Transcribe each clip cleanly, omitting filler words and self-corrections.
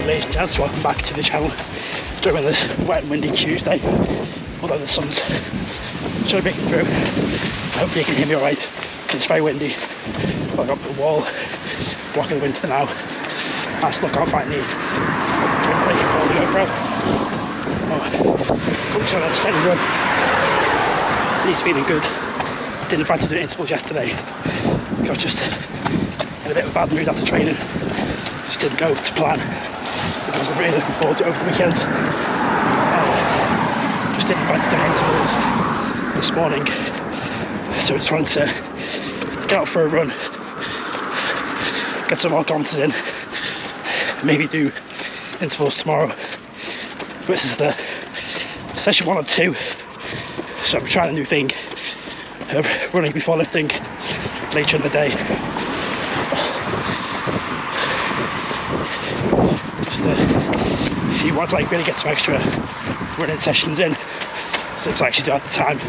ladies and gents, welcome back to the channel during this wet and windy Tuesday. Although the sun's sort of breaking through, hopefully you can hear me alright because it's very windy. I've got the wall blocking the wind for now. I still can't find the GoPro. Comes on a steady run. He's feeling good. Didn't fancy doing intervals yesterday. I was just in a bit of a bad mood after training. Just didn't go to plan. Because I'm really looking forward to it over the weekend. Just didn't fancy doing intervals this morning. So I just wanted to get out for a run, get some more confidence in, maybe do intervals tomorrow. This is the session 1 or 2. So I'm trying a new thing of running before lifting later in the day. Just to see what it's like, really get some extra running sessions in since I actually do at the time.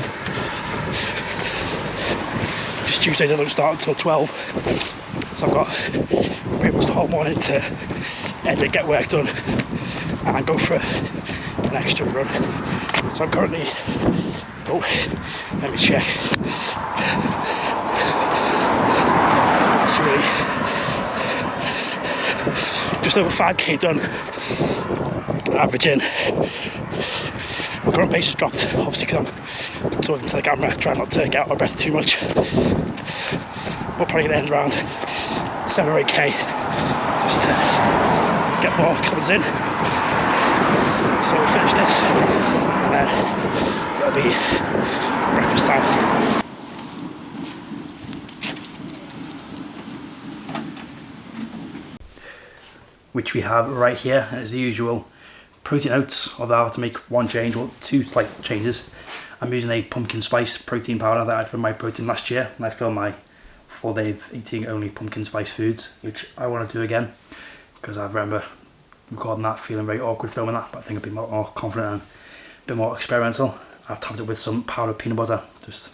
Just Tuesdays I don't start until 12, so I've got pretty much the whole morning to edit, get work done and go for an extra run. So I'm currently, let me check. It's really just over 5k done, averaging. My current pace has dropped, obviously because I'm talking to the camera, trying not to get out of breath too much. We're probably going to end around 7 or 8k, just to get more colours in. So we'll finish this, and then it'll be breakfast time. Which we have right here, as the usual. Protein oats, although I have to make one change, or 2 slight changes. I'm using a pumpkin spice protein powder that I had for my protein last year, and I filmed my 4-day eating only pumpkin spice foods, which I want to do again, because I remember recording that, feeling very awkward filming that, but I think I'd be more confident and a bit more experimental. I've topped it with some powdered peanut butter, just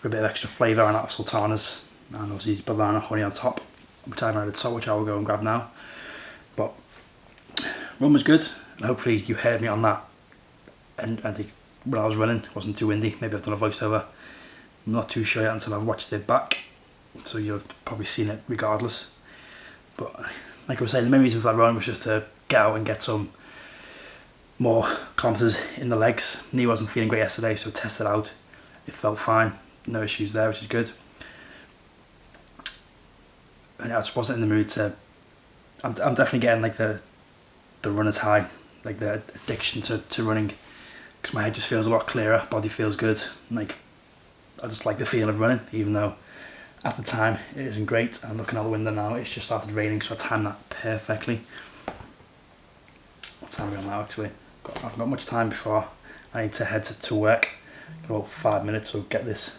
for a bit of extra flavour, and out of sultanas, and obviously banana honey on top, which I haven't added salt, which I will go and grab now. But run was good, and hopefully you heard me on that, and I think when I was running it wasn't too windy. Maybe I've done a voiceover, I'm not too sure yet until I've watched it back, so you've probably seen it regardless. But like I was saying, the main reason for that run was just to get out and get some more kilometres in the legs. Knee wasn't feeling great yesterday, so tested out, it felt fine, no issues there, which is good. And I just wasn't in the mood to, I'm definitely getting like the runner's high, like the addiction to running, because my head just feels a lot clearer, body feels good, like I just like the feel of running, even though at the time it isn't great. I'm looking out the window now, it's just started raining, so I timed that perfectly. What time are we on now actually? I've got much time before I need to head to work. Got about 5 minutes, so get this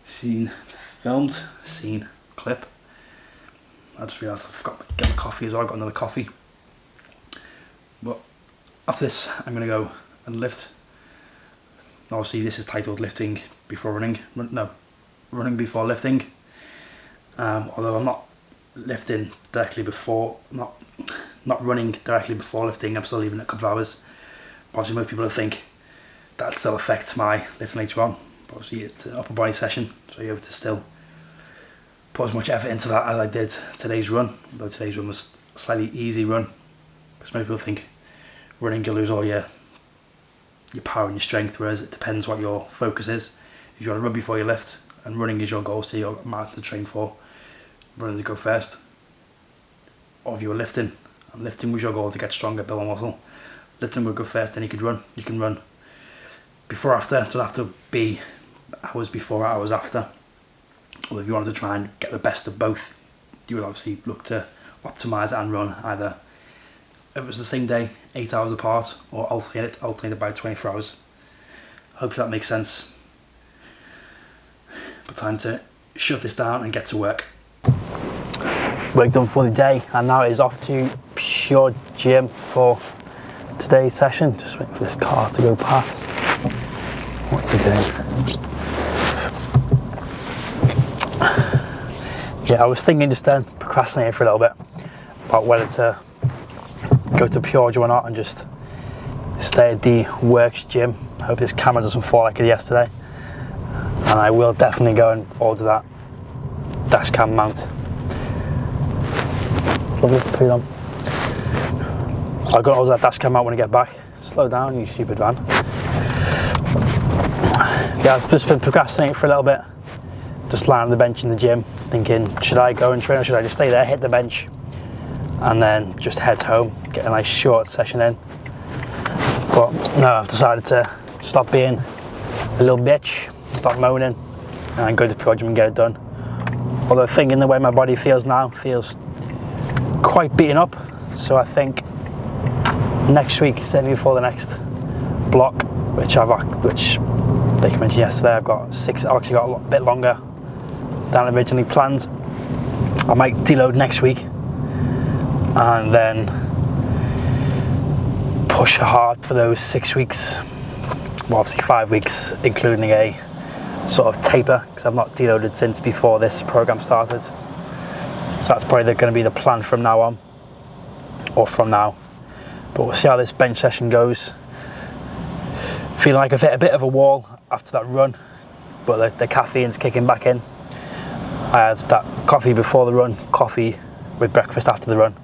scene filmed, clip. I just realised I forgot to get my coffee as well. I got another coffee. But after this, I'm going to go and lift. Obviously, this is titled "Lifting Before Running." No, running before lifting. Although I'm not lifting directly before, not running directly before lifting. I'm still leaving it a couple of hours. Obviously, most people think that still affects my lifting later on. But obviously, it's an upper body session, so you have to still put as much effort into that as I did today's run, although today's run was a slightly easy run, because most people think running you lose all your power and your strength, whereas it depends what your focus is. If you want to run before you lift, and running is your goal, so you're marathon to train for, running to go first. Or if you were lifting, and lifting was your goal to get stronger, build more muscle, lifting would go first, then you could run. You can run before or after, it doesn't have to be hours before or hours after. Or if you wanted to try and get the best of both, you would obviously look to optimise and run either if it was the same day, 8 hours apart, or alternate by 24 hours. Hopefully that makes sense. But time to shut this down and get to work. Work done for the day, and now it is off to Pure Gym for today's session. Just waiting for this car to go past. What are you doing? Yeah, I was thinking just then, procrastinating for a little bit, about whether to go to Pure Gym or not and just stay at the Works gym. Hope this camera doesn't fall like it yesterday. And I will definitely go and order that dash cam mount. Lovely, put it on. I'll go and order that dash cam mount when I get back. Slow down, you stupid van. Yeah, I've just been procrastinating for a little bit. Just lying on the bench in the gym, thinking, should I go and train or should I just stay there, hit the bench, and then just head home, get a nice short session in. But no, I've decided to stop being a little bitch, stop moaning, and go to Pure Gym and get it done. Although thinking the way my body feels now, feels quite beaten up. So I think next week, certainly before the next block, which like I mentioned yesterday, I've actually got a bit longer than originally planned. I might deload next week and then push hard for those 6 weeks, well obviously 5 weeks, including a sort of taper, because I've not deloaded since before this program started. So that's probably going to be the plan from now on, or from now. But we'll see how this bench session goes. Feeling like I've hit a bit of a wall after that run, but the caffeine's kicking back in. I had that coffee before the run, coffee with breakfast after the run,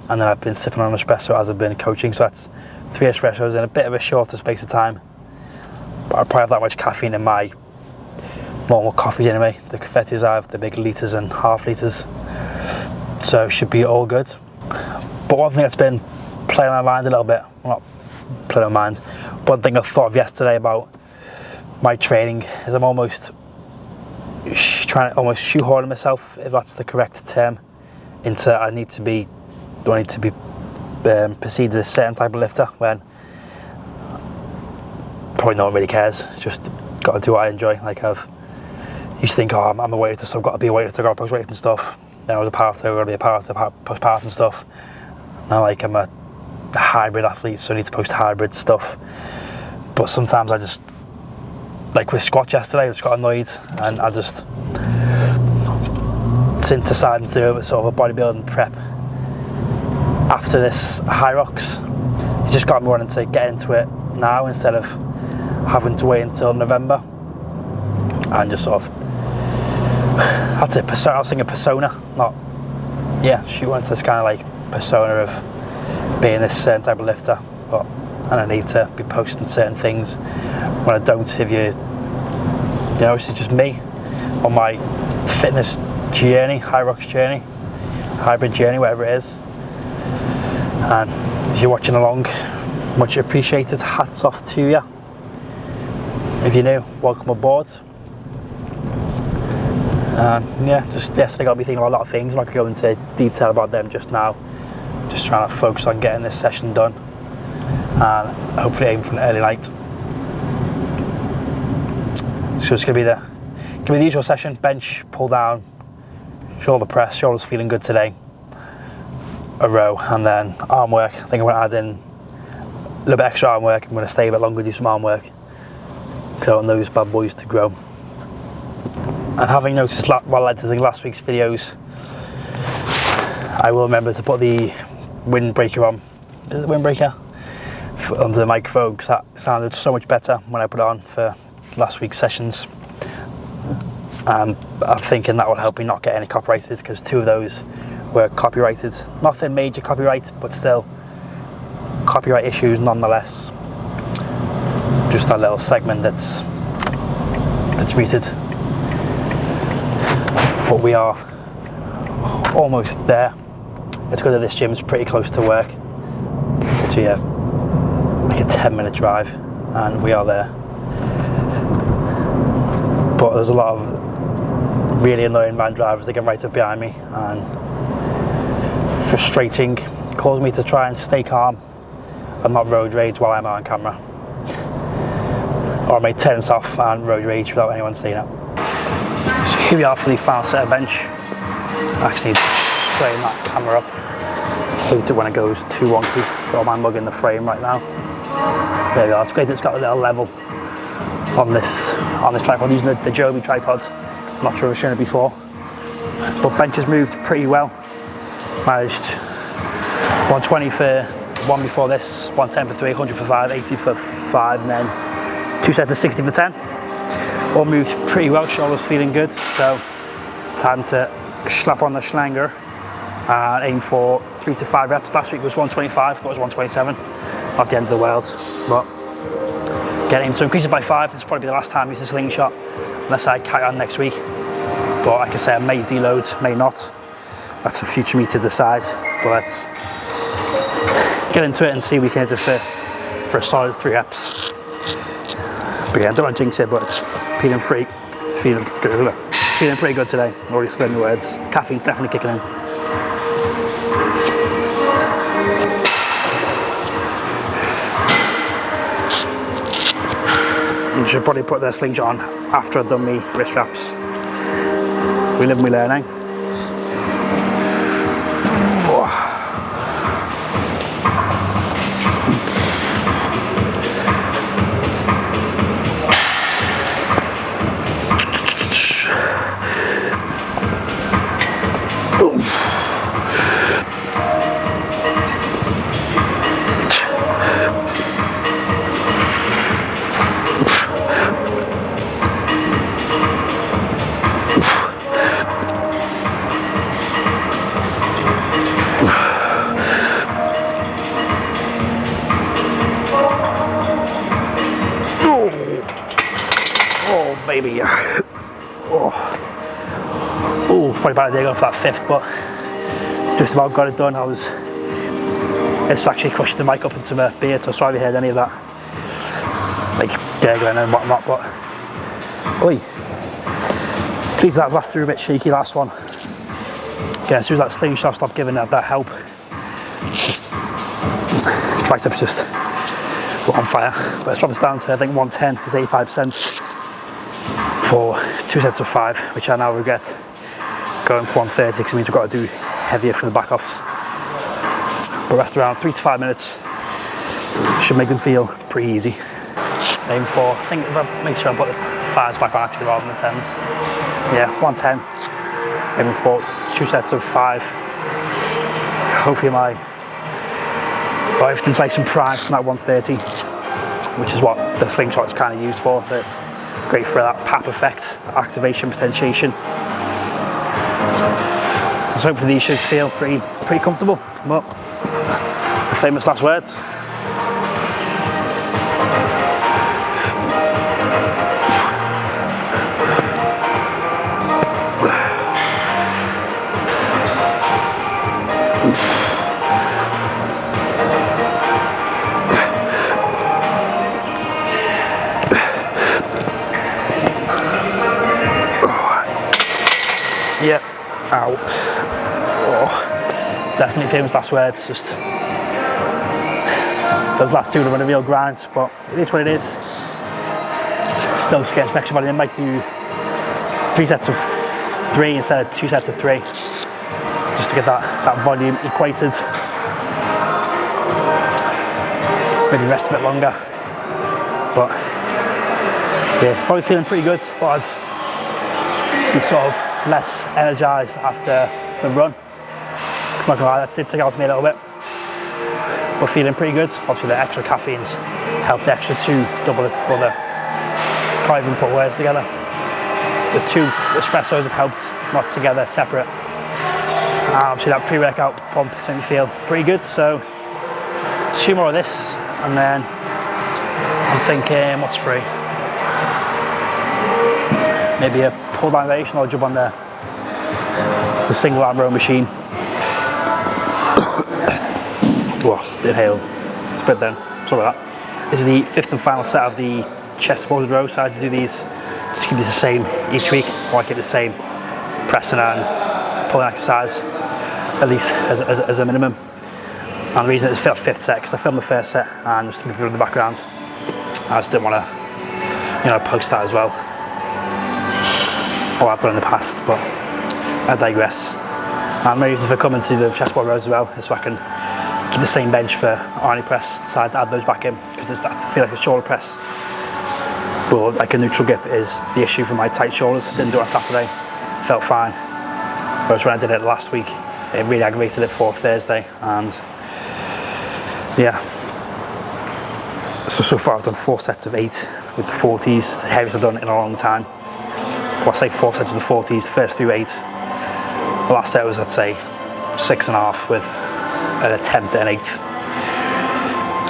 and then I've been sipping on espresso as I've been coaching, so that's 3 espressos in a bit of a shorter space of time. But I probably have that much caffeine in my normal coffees anyway. The Confettis I have, the big litres and half litres, so should be all good. But one thing that's been playing my mind a little bit, well, not playing my mind, one thing I thought of yesterday about my training is I'm almost trying to shoehorn myself, if that's the correct term, into I need to be perceived as a certain type of lifter, when probably no one really cares. It's just got to do what I enjoy. Like I've used to think, oh, I'm a weightlifter, so I've got to be a weightlifter, I've got to post weight and stuff. Then I was a powerlifter, I've got to be a powerlifter, post powerlifting and stuff. Now like I'm a hybrid athlete, so I need to post hybrid stuff. But sometimes I just, like with squats yesterday, I just got annoyed, and I just, since deciding to do sort of a bodybuilding prep after this Hyrox, it just got me wanting to get into it now instead of having to wait until November. And just sort of, I was thinking persona, shoot into this kind of like persona of being this certain type of lifter, and I need to be posting certain things. When I don't, if you know, this is just me on my fitness journey, Hyrox journey, hybrid journey, whatever it is. And if you're watching along, much appreciated. Hats off to you. If you're new, welcome aboard. Just yesterday got me thinking about a lot of things. I'm not going to go into detail about them just now. Just trying to focus on getting this session done, and hopefully aim for an early night. So it's going to be the usual session: bench, pull down, shoulder press. Shoulders feeling good today. A row, and then arm work. I think I'm going to add in a little bit extra arm work. I'm going to stay a bit longer, do some arm work, because I want those bad boys to grow. And having noticed while editing last week's videos, I will remember to put the windbreaker on. Is it the windbreaker? Under the microphone, because that sounded so much better when I put it on for last week's sessions. I'm thinking that will help me not get any copyrighted, because 2 of those were copyrighted. Nothing major copyright, but still copyright issues nonetheless. Just that little segment that's muted. But we are almost there. It's good that this gym is pretty close to work. It's actually like a 10-minute drive, and we are there. But there's a lot of really annoying van drivers that get right up behind me, and frustrating. It caused me to try and stay calm and not road rage while I'm on camera. Or I may turn this off and road rage without anyone seeing it. So here we are for the final set of bench. I actually need to straighten that camera up. I hate it when it goes too wonky. Got my mug in the frame right now. There we are. It's great that it's got a little level on this tripod. I'm using the Joby tripod. I'm not sure if I've shown it before. But bench has moved pretty well. Managed 120 for one before this, 110 for 3, 100 for 5, 80 for 5, and then 2 sets of 60 for 10. All moved pretty well, shoulders feeling good, so time to slap on the schlanger and aim for 3 to 5 reps. Last week was 125, but it was 127, not the end of the world, but getting to increase it by 5. This will probably be the last time I use a slingshot, unless I carry on next week. But like I say, I may deload, may not. That's for future me to decide, but let's get into it and see if we can hit it for a solid 3 reps. But yeah, I don't want to jinx it, but it's feeling pretty good today. Already slurring the words. Caffeine's definitely kicking in. I should probably put the slingshot on after I've done my wrist wraps. We live and we learn, eh? Baby. Oh, probably bad idea going for that 5th, but just about got it done. It's actually crushed the mic up into my beard, so sorry if you heard any of that, like gurgling and whatnot. But oi, please, that last 3 a bit shaky. Last one. Yeah, as soon as that slingshot stopped giving that help, just triceps just on fire. But it's dropped us down to, I think 110 is 85%. For 2 sets of 5, which I now regret going for 130 because it means I've got to do heavier for the back offs. But rest around 3 to 5 minutes should make them feel pretty easy. Aim for, I think if I make sure I put the 5s back on actually rather than the 10s. Yeah, 110. Aiming for 2 sets of 5. Hopefully everything's nice and primed from that 130, which is what the slingshot's kind of used for. It's great for that PAP effect, activation, potentiation. So hopefully these should feel pretty comfortable. But the famous last words. Yep. Ow. Oh. Definitely famous last words. Just those last 2 were a real grind, but it is what it is. Still just getting some extra volume. I might do 3 sets of 3 instead of 2 sets of 3, just to get that volume equated. Maybe rest a bit longer. But yeah, probably feeling pretty good. But I'd be sort of less energised after the run. I'm not gonna lie, that did take out to me a little bit, but feeling pretty good. Obviously the extra caffeines helped the extra 2 double it, well, can't even put words together. The 2 espressos have helped, not together, separate. Obviously that pre-workout pump is making me feel pretty good, so 2 more of this, and then I'm thinking, what's free? Maybe a pull down variation or jump on the single arm row machine. Whoa, inhaled, spit then, sorry about that. This is the 5th and final set of the chest supported row, so I had to do these, just keep this the same each week, or I keep the same pressing and pulling exercise, at least as a minimum. And the reason it's for 5th set, because I filmed the 1st set and just to move it in the background. I just didn't want to, post that as well. Or I've done in the past, but I digress. And my reason for coming to the chest support rows as well is so I can keep the same bench for Arnie press, decide to add those back in, because I feel like the shoulder press, well, like a neutral grip is the issue for my tight shoulders. I didn't do it on Saturday, felt fine. Whereas when I did it last week, it really aggravated it for Thursday, and Yeah. So far I've done 4 sets of 8 with the 40s, the heaviest I've done in a long time. Well, I say 4 sets with the 40s, the first through 8. The last set was, I'd say, 6.5 with an attempt at an 8th.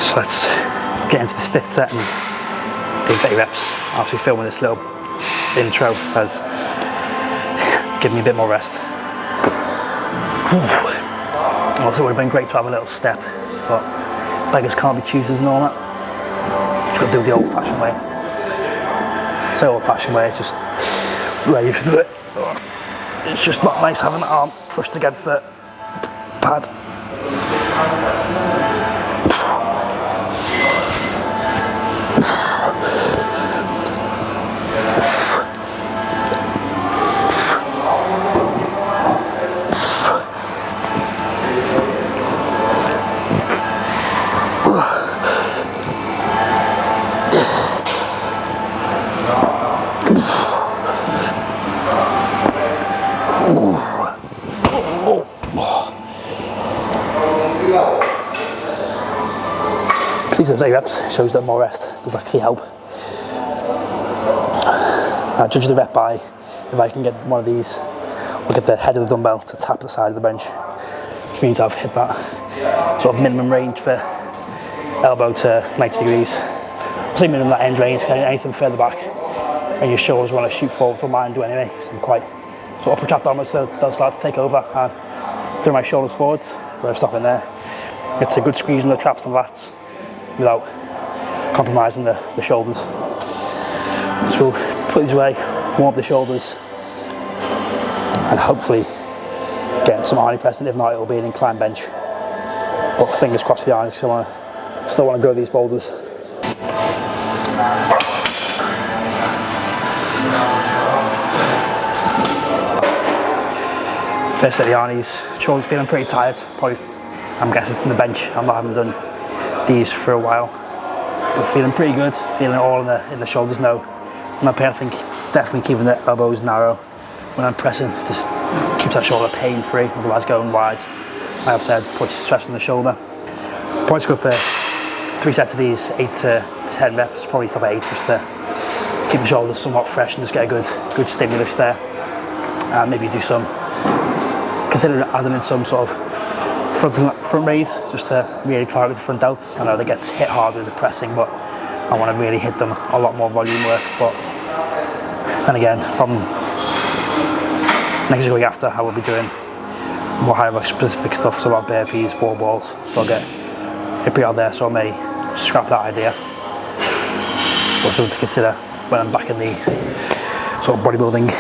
So let's get into this 5th set and do 30 reps. I'm actually filming this little intro as giving me a bit more rest. Also, it would have been great to have a little step, but beggars can't be choosers and all that. Just got to do it the old-fashioned way. So old-fashioned way, it's just raised to it. It's just not nice having the arm crushed against the pad. These are 8 reps, shows that more rest does actually help. I judge the rep by if I can get one of these, look at the head of the dumbbell to tap the side of the bench. Which means I've hit that sort of minimum range for elbow to 90 degrees. I'll say minimum that end range, anything further back and your shoulders want to shoot forward for mine do anyway. So I'm quite sort of upper abdominals, so they'll start to take over and throw my shoulders forwards, but I'm stopping there. It's a good squeeze on the traps and lats without compromising the shoulders. So we'll put these away, warm up the shoulders, and hopefully get some Arnie pressing. If not, it'll be an incline bench. But fingers crossed for the Arnies, because I still want to grow these boulders. First set of the Arnies, shoulders feeling pretty tired, probably, I'm guessing from the bench. I haven't done these for a while, but feeling pretty good, feeling it all in the shoulders now. And I think definitely keeping the elbows narrow when I'm pressing, just keeps that shoulder pain free, otherwise going wide. Like I've said, puts stress on the shoulder. Probably just go for 3 sets of these, 8 to 10 reps, probably stop at 8 just to keep the shoulders somewhat fresh and just get a good stimulus there. Maybe do some, consider adding in some sort of front raise just to really target the front delts. I know that gets hit hard with the pressing, but I want to really hit them a lot more volume work. But then again, from next week after, I will be doing more Hyrox specific stuff, so a lot of burpees, wall balls, so I'll get it pretty out there, so I may scrap that idea. But something to consider when I'm back in the sort of bodybuilding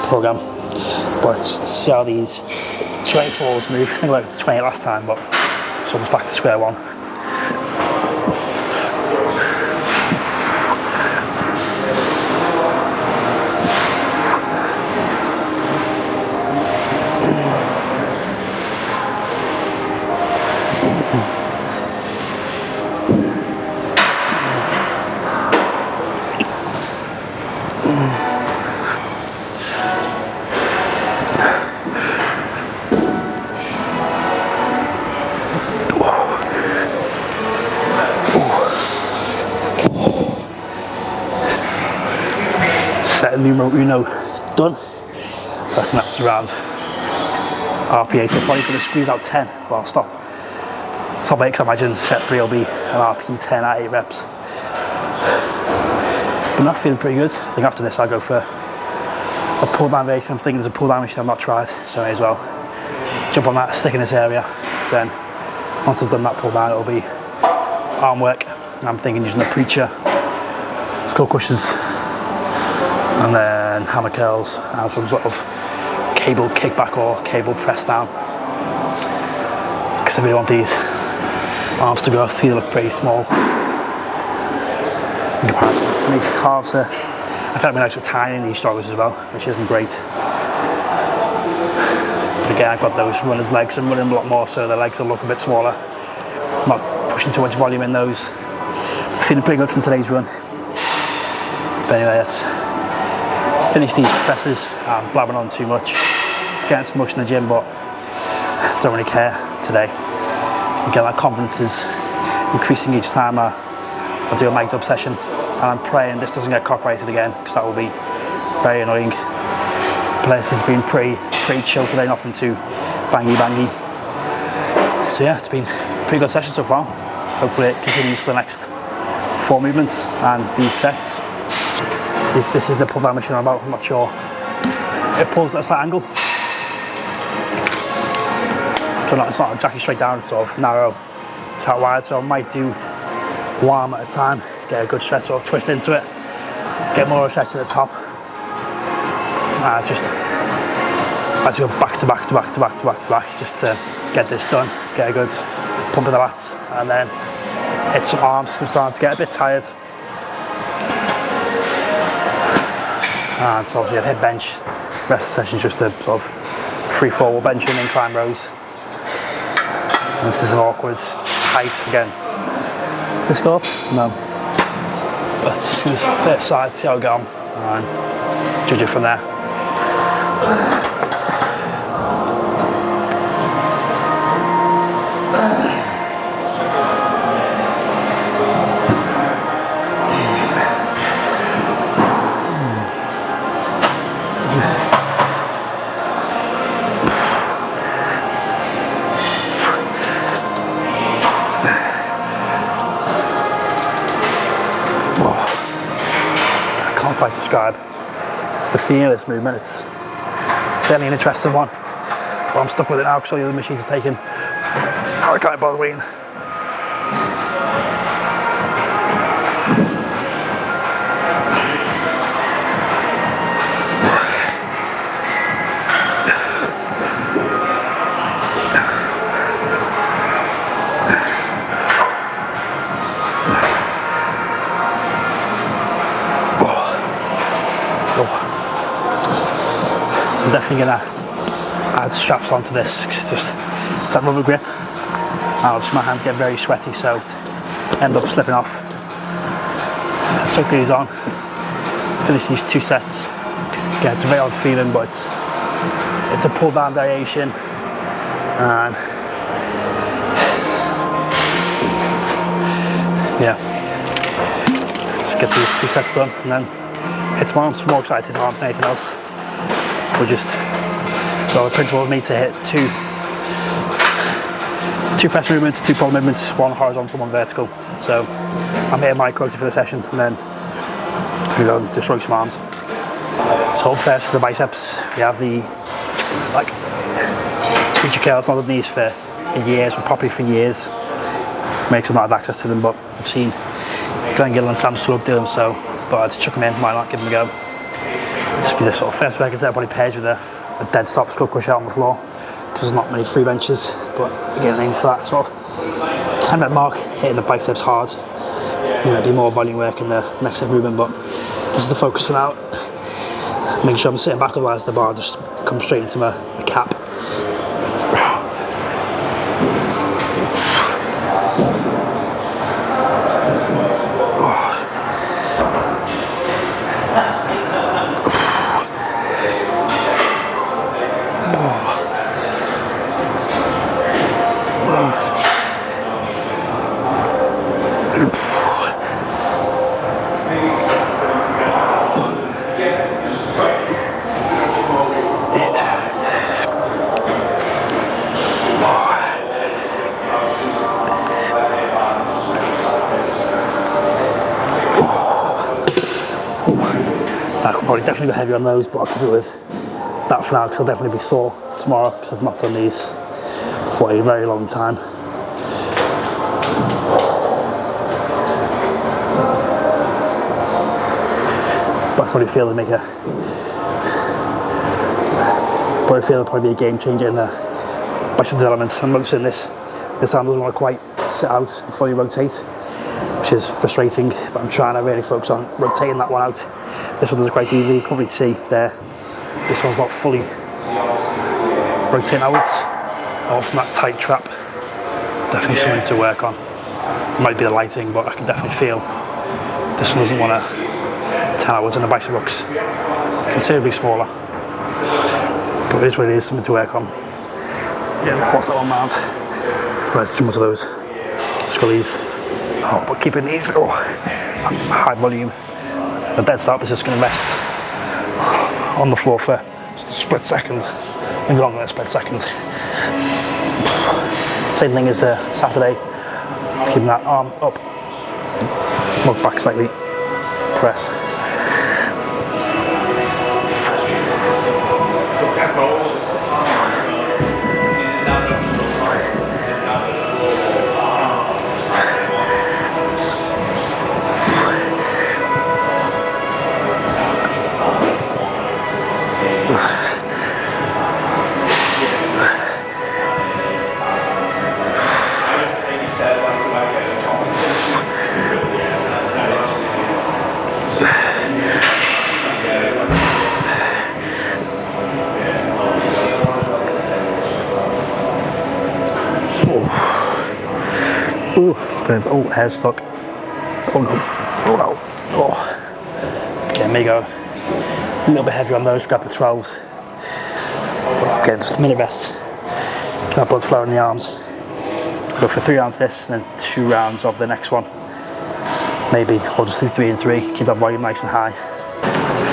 program. But let's see how these 24s move. I think I went 20 last time, but it's almost back to square one. Set numero uno done. I reckon that's around RP8, so probably going to squeeze out 10, but I'll stop at 8 because I imagine set 3 will be an RP10 at 8 reps. But not feeling pretty good. I think after this I'll go for a pull down variation. I'm thinking there's a pull down which I've not tried, so I may as well jump on that, stick in this area. So then once I've done that pull down, it'll be arm work. And I'm thinking using the preacher, skull crushers, and then hammer curls and some sort of cable kickback or cable press down, because I really want these arms to go. They look pretty small in comparison. My calves are, I felt my legs were tiny in these joggers as well, which isn't great. But again, I've got those runner's legs. I'm running a lot more, so the legs will look a bit smaller. Not pushing too much volume in those. Feeling pretty good from today's run. But anyway, let's finish these presses. I'm blabbing on too much, getting some much in the gym, but don't really care today. Again, that confidence is increasing each time I do a mic'd up session, and I'm praying this doesn't get copyrighted again, because that will be very annoying. Place has been pretty chill today, nothing too bangy. So yeah, it's been a pretty good session so far. Hopefully it continues for the next 4 movements and these sets. See if this is the pull down machine I'm about, I'm not sure. It pulls at a slight angle. So it's not exactly straight down, it's sort of narrow, it's out wide, so I might do 1 arm at a time to get a good stretch, sort of twist into it, get more of a stretch at the top. Just I have to go back to back just to get this done, get a good pump in the lats, and then hit some arms. I'm starting to get a bit tired. And so obviously I've hit bench. The rest of the session is just a sort of free forward benching, incline rows. And this is an awkward height again. Does this go up? No. But just first side, see how we go, and judge it from there. I can't quite describe the feel of this movement. It's certainly an interesting one, but I'm stuck with it now because all the other machines are taken. I can't bother waiting. I'm definitely gonna add straps onto this because it's that rubber grip. My hands get very sweaty, so end up slipping off. I took these on, finish these 2 sets. Again, it's a very odd feeling, but it's a pull down variation. And yeah, let's get these 2 sets done and then hit some arms. I'm more excited to hit arms than anything else. We'll just go the principle of me to hit two press movements, 2 pull movements, 1 horizontal, 1 vertical. So I'm hitting my quota for the session, and then we go and destroy some arms. So up first for the biceps, we have the feature curls on the knees for years, probably for years. Makes them not have access to them, but I've seen Glenn Gill and Sam Slug do them, so but I'd chuck them in, why not give them a go. This will be the sort of first way I can set everybody pairs with a dead stop scrub crush out on the floor, because there's not many free benches, but again aim for that sort of 10-minute mark, hitting the biceps hard. Be more volume work in the next set movement, but this is the focus for now. Making sure I'm sitting back, otherwise the bar just comes straight into my cap. I could probably definitely go heavy on those, but I'll keep it with that for now because I'll definitely be sore tomorrow because I've not done these for a very long time. But I probably feel they'll probably be a game changer in the biceps elements. I'm noticing this arm doesn't want to quite sit out and fully rotate, which is frustrating, but I'm trying to really focus on rotating that one out. This one does it quite easily, you can probably see there. This one's not fully rotating outwards, or from that tight trap. Definitely something to work on. It might be the lighting, but I can definitely feel this one doesn't want to turn outwards, and the bicep looks considerably smaller. But it is what it is, something to work on. Yeah, force that one mount. Let's jump onto those scullies. Oh, but keeping these high volume. The dead stop is just going to rest on the floor for just a split second, maybe longer than a split second. Same thing as the Saturday, keeping that arm up, mug back slightly, press. Ooh, it's been, oh, hair's stuck. Oh no, oh no, oh. Okay, there you go. A little bit heavy on those, grab the 12s. Okay, just a minute rest. Get that blood flow in the arms. Go for 3 rounds of this and then 2 rounds of the next one. Maybe, or just do 3 and 3, keep that volume nice and high.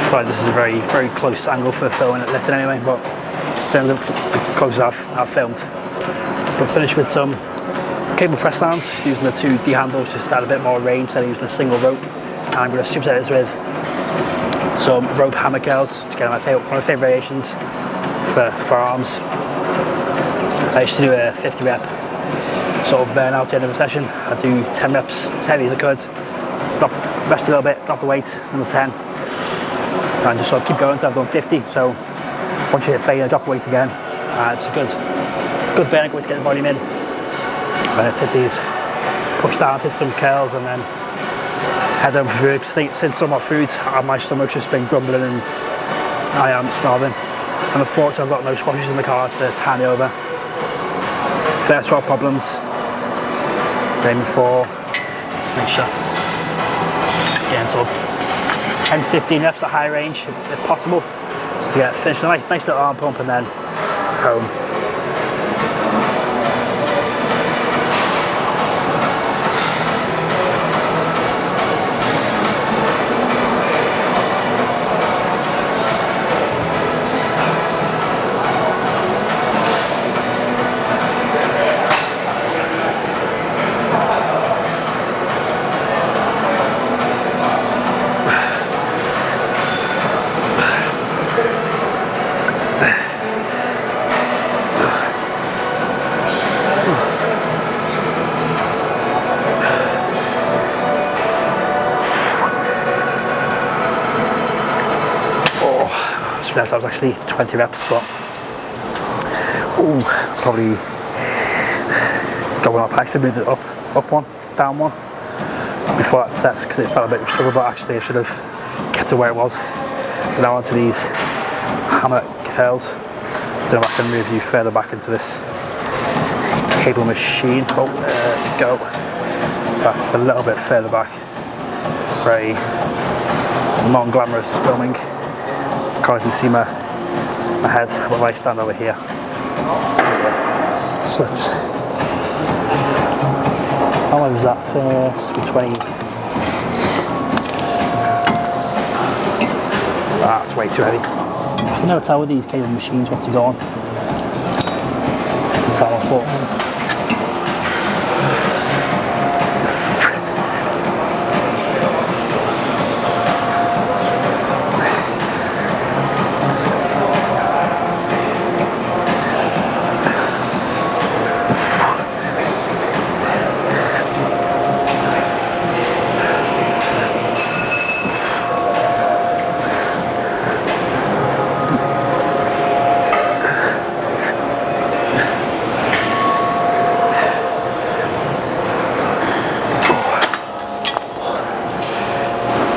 But this is a very, very close angle for filming it lifting anyway, but it's the closest I've filmed. But finish with some cable press downs, using the 2 D handles just to add a bit more range than using a single rope. And I'm going to superset this with some rope hammer curls. It's kind of one of my favourite variations for arms. I used to do a 50 rep sort of burn out at the end of a session. I do 10 reps as heavy as I could, rest a little bit, drop the weight, another 10, and just sort of keep going until I've done 50. So once you hit failure, drop the weight again. It's a good burn, good way to get the volume in. And let's hit these push down, hit some curls, and then head over for food. Since I'm off food, my stomach's just been grumbling and I am starving. And unfortunately, I've got no squashes in the car to tie me over. First world problems. Aiming for big shots. Again, sort of 10 to 15 reps at high range, if possible, just to get finished with a nice little arm pump and then home. That was actually 20 reps, but probably going up. I actually moved it up one, down one before that set because it felt a bit of a struggle, but actually I should have kept it where it was. But now onto these hammer curls. Don't know if I can move you further back into this cable machine. Oh, there we go. That's a little bit further back. Very non-glamorous filming. Can't even see my head, but I stand over here. So let's. How much was that for? 20. That's way too heavy. I can never tell with these cable machines what to go on. That's how I thought.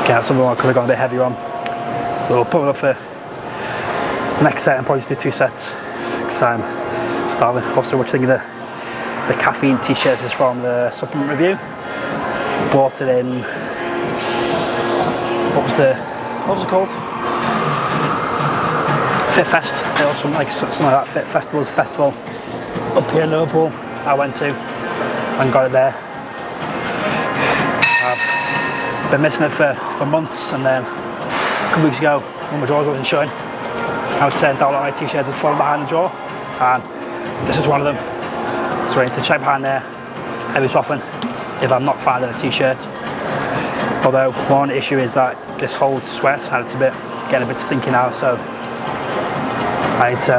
Yeah, something I could have gone a bit heavier on. We'll put it up for the next set and probably just do 2 sets because I'm starving. Also, we're thinking the caffeine t-shirt is from the supplement review. Bought it in, what was it called? Fit Fest, or something like that. Fit Festival up here in Liverpool. I went to and got it there. I've been missing it for months, and then a couple weeks ago when my drawers wasn't showing, I would turn out all my t-shirts would fall behind the drawer, and this is one of them. So I need to check behind there every so often if I'm not finding a t-shirt. Although one issue is that this holds sweat and it's getting a bit stinky now, so I need to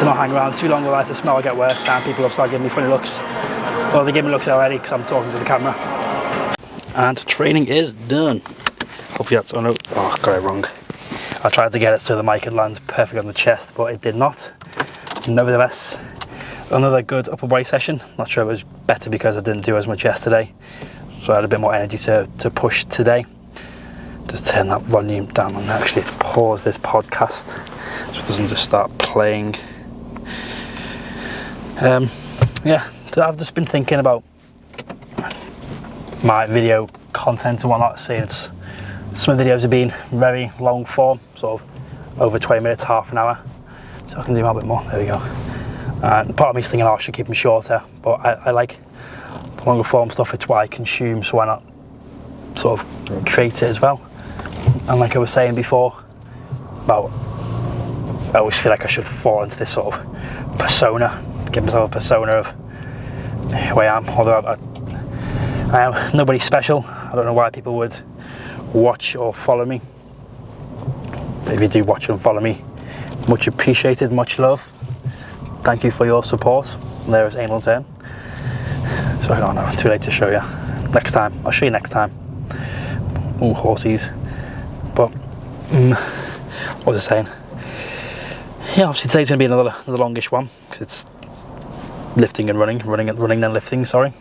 not hang around too long, otherwise the smell will get worse and people will start giving me funny looks. Well, they give me looks already because I'm talking to the camera. And training is done. Hopefully that's, oh no, I got it wrong. I tried to get it so the mic could land perfect on the chest, but it did not. Nevertheless, another good upper body session. Not sure it was better because I didn't do as much yesterday, so I had a bit more energy to push today. Just turn that volume down on that. Actually, to pause this podcast so it doesn't just start playing. Yeah, I've just been thinking about my video content and whatnot, seeing some of the videos have been very long form, sort of over 20 minutes, half an hour. So I can do a bit more, there we go. And part of me is thinking, oh, I should keep them shorter, but I like the longer form stuff. It's what I consume, so why not sort of create it as well. And like I was saying before, about I always feel like I should fall into this sort of persona, give myself a persona of who I am, although I am nobody special. I don't know why people would watch or follow me, but if you do watch and follow me, much appreciated, much love. Thank you for your support. There is anal turn. So I don't know, too late to show you. Next time, I'll show you next time. Ooh, horsies. But what was I saying? Yeah, obviously today's going to be another longish one because it's lifting and running then lifting. Sorry.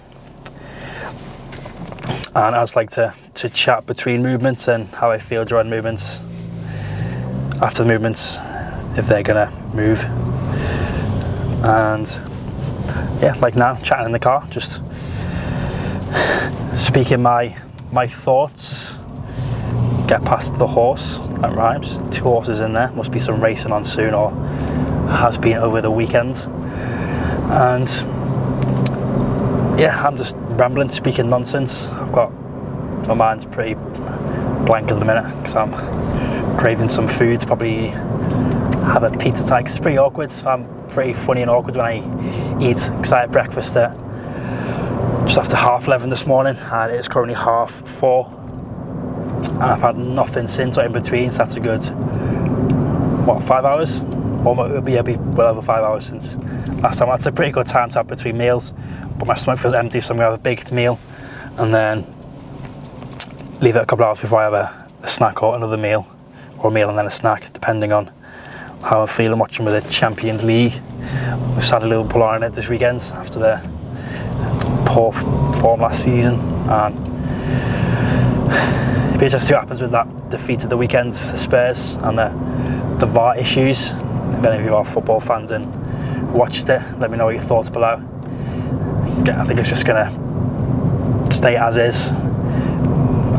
And I just like to chat between movements and how I feel during movements, after the movements, if they're gonna move. And yeah, like now, chatting in the car, just speaking my thoughts. Get past the horse, that rhymes. 2 horses in there, must be some racing on soon, or has been over the weekend. And yeah, I'm just rambling, speaking nonsense. My mind's pretty blank at the minute because I'm craving some food. Probably have a pizza type. It's pretty awkward. I'm pretty funny and awkward when I eat because I had breakfast at just after 11:30 this morning, and it's currently 4:30. And I've had nothing since or in between, so that's a good 5 hours? Or it'll be well over 5 hours since last time. That's a pretty good time to have between meals, but my stomach feels empty, so I'm going to have a big meal and then leave it a couple of hours before I have a snack or another meal, or a meal and then a snack, depending on how I'm feeling. Watching with the Champions League. We started Liverpool on it this weekend after their poor form last season, and it'll be interesting to see what happens with that defeat of the weekend, the Spurs and the VAR issues. If any of you are football fans and watched it, let me know your thoughts below. I think it's just going to stay as is.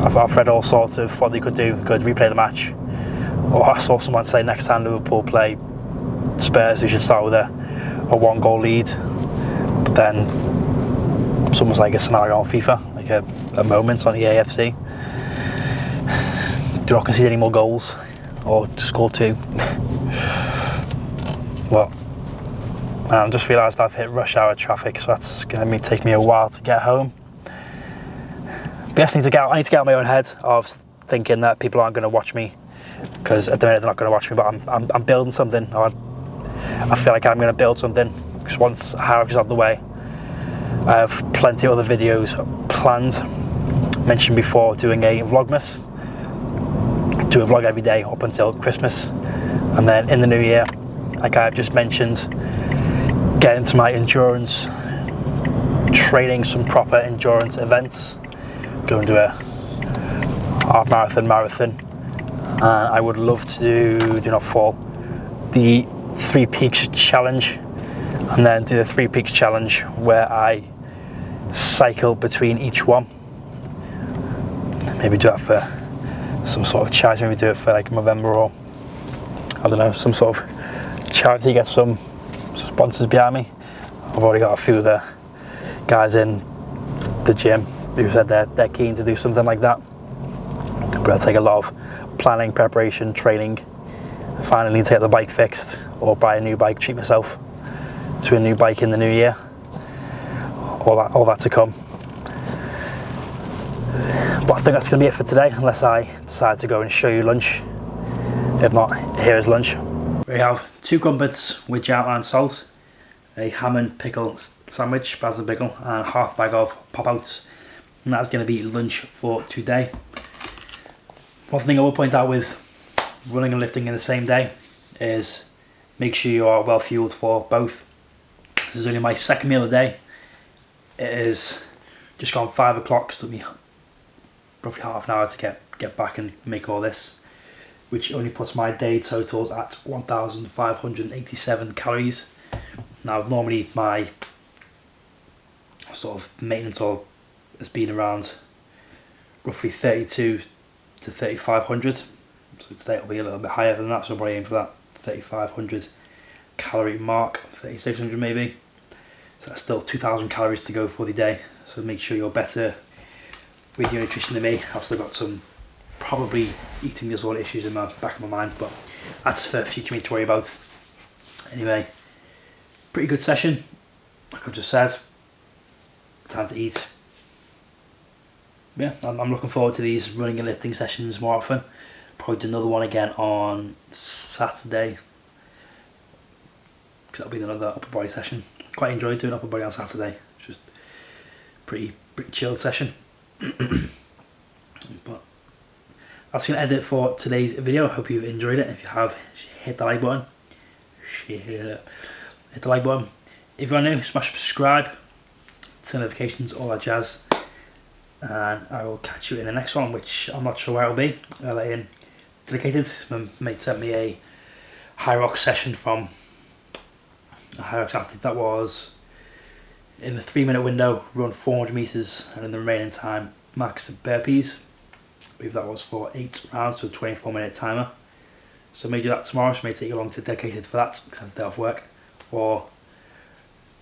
I've read all sorts of what they could do. Could replay the match. Or I saw someone say next time Liverpool play Spurs, they should start with a 1-goal lead. But then it's almost like a scenario on FIFA, like a moment on EAFC. Do not concede any more goals, or just score 2. Well, I just realised I've hit rush hour traffic, so that's going to take me a while to get home. But yes, I need to get out of my own head of thinking that people aren't going to watch me, because at the minute they're not going to watch me, but I'm building something. I feel like I'm going to build something, because once Hyrox is out of the way, I have plenty of other videos planned. Mentioned before doing a Vlogmas, do a vlog every day up until Christmas, and then in the new year, like I've just mentioned, get into my endurance training, some proper endurance events, go and do a half marathon. I would love to do not fall, the 3 Peaks challenge, and then do the 3 Peaks challenge where I cycle between each one. Maybe do that for some sort of charity, maybe do it for like November, or I don't know, some sort of charity, get some sponsors behind me. I've already got a few of the guys in the gym who said they're keen to do something like that. But it'll take a lot of planning, preparation, training. Finally need to get the bike fixed or buy a new bike, treat myself to a new bike in the new year. All that to come. But I think that's going to be it for today, unless I decide to go and show you lunch. If not, here is lunch. We have 2 crumpets with jam and salt, a ham and pickle sandwich, basil pickle, and half bag of pop-outs. And that's going to be lunch for today. One thing I will point out with running and lifting in the same day is make sure you are well fueled for both. This is only my second meal of the day. It is just gone 5 o'clock, so it took me roughly half an hour to get back and make all this, which only puts my day totals at 1,587 calories. Now normally my sort of maintenance oil has been around roughly 32 to 3,500, so today it'll be a little bit higher than that, so I'm probably aiming for that 3,500 calorie mark, 3,600 maybe. So that's still 2,000 calories to go for the day, so make sure you're better with your nutrition than me. I've still got some probably eating disorder issues in the back of my mind, but that's for future me to worry about. Anyway, pretty good session, like I just said. Time to eat. Yeah, I'm looking forward to these running and lifting sessions more often. Probably do another one again on Saturday, because that'll be another upper body session. Quite enjoyed doing upper body on Saturday. It's just pretty chilled session. But that's going to end it for today's video. I hope you've enjoyed it. If you have, hit the like button. Hit the like button. If you're new, smash subscribe, turn notifications, all that jazz. And I will catch you in the next one, which I'm not sure where it'll be. I'll let in dedicated. My mate sent me a Hyrox session from a Hyrox athlete that was in the 3-minute window, run 400 meters, and in the remaining time max burpees. I believe that was for 8 rounds, so 24-minute timer. So I may do that tomorrow, so I may take you along to dedicated for that, kind of day off work, or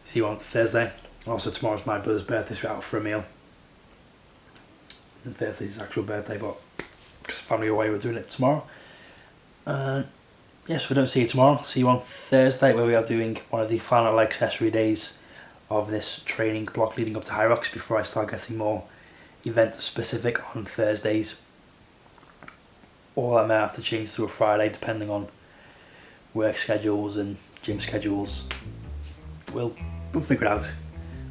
see you on Thursday. And also tomorrow's my brother's birthday, so we're out for a meal. The birthday's his actual birthday, but because family away, we're doing it tomorrow. Yes, if we don't see you tomorrow, see you on Thursday, where we are doing one of the final accessory days of this training block leading up to Hyrox, before I start getting more event specific on Thursdays. Or I may have to change to a Friday depending on work schedules and gym schedules. We'll figure it out. So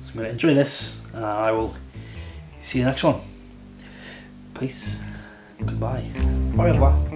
I'm going to enjoy this, and I will see you next one. Peace. Goodbye. Au revoir.